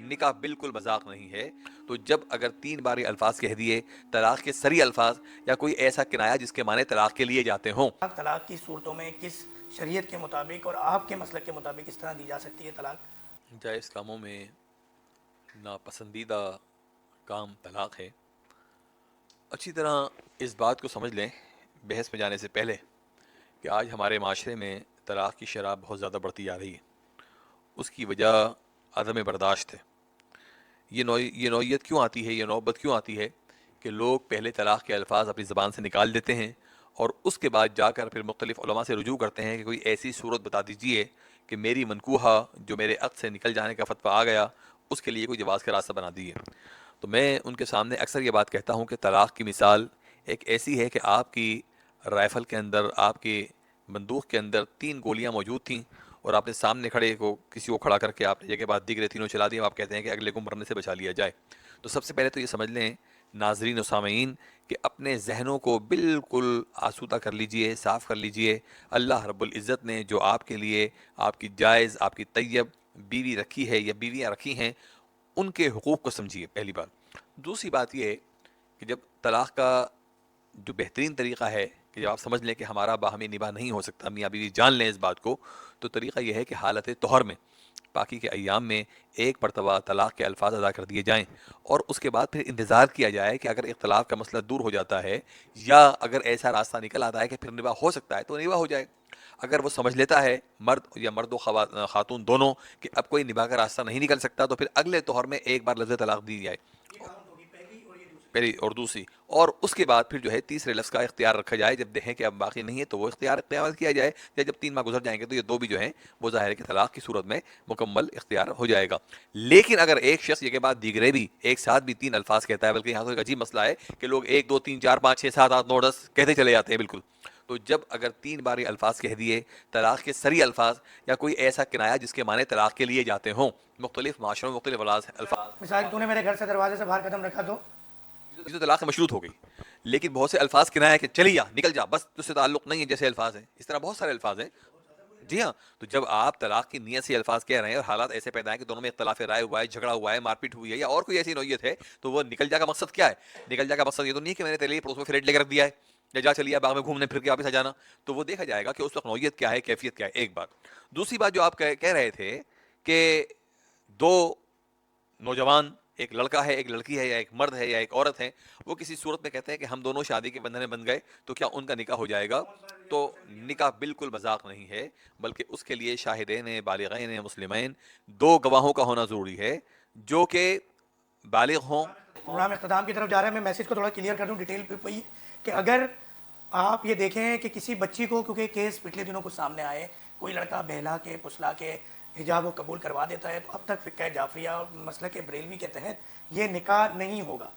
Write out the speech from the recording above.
نکاح بالکل مذاق نہیں ہے۔ تو جب اگر 3 بار یہ الفاظ کہہ دیے، طلاق کے صریح الفاظ یا کوئی ایسا کنایا جس کے معنی طلاق کے لیے جاتے ہوں، طلاق کی صورتوں میں کس شریعت کے مطابق اور آپ کے مسلک کے مطابق کس طرح دی جا سکتی ہے طلاق؟ جائز کاموں میں ناپسندیدہ کام طلاق ہے۔ اچھی طرح اس بات کو سمجھ لیں بحث میں جانے سے پہلے کہ آج ہمارے معاشرے میں طلاق کی شرح بہت زیادہ بڑھتی جا رہی ہے۔ اس کی وجہ عدم برداشت ہے۔ یہ نوعیت کیوں آتی ہے، یہ نوبت کیوں آتی ہے کہ لوگ پہلے طلاق کے الفاظ اپنی زبان سے نکال دیتے ہیں اور اس کے بعد جا کر پھر مختلف علماء سے رجوع کرتے ہیں کہ کوئی ایسی صورت بتا دیجئے کہ میری منکوحہ جو میرے عقد سے نکل جانے کا فتویٰ آ گیا اس کے لیے کوئی جواز کا راستہ بنا دیے۔ تو میں ان کے سامنے اکثر یہ بات کہتا ہوں کہ طلاق کی مثال ایک ایسی ہے کہ آپ کی رائفل کے اندر، آپ کی بندوق کے اندر 3 گولیاں موجود تھیں اور آپ نے سامنے کھڑے کو کسی کو کھڑا کر کے آپ نے یہ کے بعد دیگرے تینوں چلا دی، آپ کہتے ہیں کہ اگلے کو مرنے سے بچا لیا جائے۔ تو سب سے پہلے تو یہ سمجھ لیں ناظرین و سامعین کہ اپنے ذہنوں کو بالکل آسودہ کر لیجئے، صاف کر لیجئے۔ اللہ رب العزت نے جو آپ کے لیے آپ کی جائز، آپ کی طیب بیوی رکھی ہے یا بیویاں رکھی ہیں، ان کے حقوق کو سمجھیے، پہلی بات۔ دوسری بات یہ ہے کہ جب طلاق کا جو بہترین طریقہ ہے کہ جب آپ سمجھ لیں کہ ہمارا باہمی نباہ نہیں ہو سکتا، میاں بیوی جان لیں اس بات کو، تو طریقہ یہ ہے کہ حالت طہر میں، باقی کے ایام میں ایک مرتبہ طلاق کے الفاظ ادا کر دیے جائیں اور اس کے بعد پھر انتظار کیا جائے کہ اگر اختلاف کا مسئلہ دور ہو جاتا ہے یا اگر ایسا راستہ نکل آتا ہے کہ پھر نباہ ہو سکتا ہے تو نباہ ہو جائے۔ اگر وہ سمجھ لیتا ہے مرد یا مرد و خاتون دونوں کہ اب کوئی نباہ کا راستہ نہیں نکل سکتا، تو پھر اگلے طہر میں ایک بار لفظ طلاق دی جائے، پہلی اور دوسری، اور اس کے بعد پھر جو ہے تیسرے لفظ کا اختیار رکھا جائے۔ جب دیکھیں کہ اب باقی نہیں ہے تو وہ اختیار کیا جائے، یا جب 3 ماہ گزر جائیں گے تو یہ 2 بھی جو ہیں وہ ظاہر ہے کہ طلاق کی صورت میں مکمل اختیار ہو جائے گا۔ لیکن اگر ایک شخص یہ کے بعد دیگرے بھی ایک ساتھ بھی 3 الفاظ کہتا ہے، بلکہ یہاں تو ایک عجیب مسئلہ ہے کہ لوگ 1 2 3 4 5 6 7 8 9 10 کہتے چلے جاتے ہیں بالکل۔ تو جب اگر 3 بار یہ الفاظ کہہ دیے، طلاق کے صریح الفاظ یا کوئی ایسا کنایا جس کے معنی طلاق کے لیے جاتے ہوں، مختلف معاشروں میں مختلف الفاظ، مثال تو نے میرے گھر سے دروازے سے باہر قدم رکھا تو یہ تو طلاق مشروط ہو گئی۔ لیکن بہت سے الفاظ کنایا کہ چلی جا، نکل جا، بس تجھ سے تعلق نہیں ہے جیسے الفاظ ہیں، اس طرح بہت سارے الفاظ ہیں۔ جی ہاں، تو جب آپ طلاق کی نیت سے الفاظ کہہ رہے ہیں اور حالات ایسے پیدا ہیں کہ دونوں میں اختلاف رائے ہوا ہے، جھگڑا ہوا ہے، مار پیٹ ہوئی ہے یا اور کوئی ایسی نوعیت ہے، تو وہ نکل جا کا مقصد کیا ہے؟ نکل جا کا مقصد یہ تو نہیں ہے کہ میں نے تیرے لیے پڑوس میں فلیٹ لے کر رکھ دیا ہے یا جا چلیے باغ میں گھومنے پھر کے واپس آ جانا۔ تو وہ دیکھا جائے گا کہ اس وقت نوعیت کیا ہے، کیفیت کیا ہے، ایک بات۔ دوسری بات جو آپ کہہ رہے تھے کہ 2 نوجوان، ایک لڑکا ہے، ایک لڑکی ہے، یا ایک مرد ہے یا ایک عورت ہے، وہ کسی صورت میں کہتے ہیں کہ ہم دونوں شادی کے بندھن میں بندھ گئے، تو کیا ان کا نکاح ہو جائے گا؟ تو نکاح بالکل مذاق نہیں ہے، بلکہ اس کے لیے شاہدین بالغین مسلمین، 2 گواہوں کا ہونا ضروری ہے جو کہ بالغ ہوں۔ پروگرام اختتام کی طرف جا رہا ہے۔ میں میسج کو تھوڑا کلیئر کر دوں ڈیٹیل پہ کہ اگر آپ یہ دیکھیں کہ کسی بچی کو، کیونکہ کیس پچھلے دنوں کچھ سامنے آئے، کوئی لڑکا بہلا کے پسلا کے حجاب کو قبول کروا دیتا ہے، تو اب تک فقہ جعفریہ اور مسلک بریلوی کے تحت یہ نکاح نہیں ہوگا۔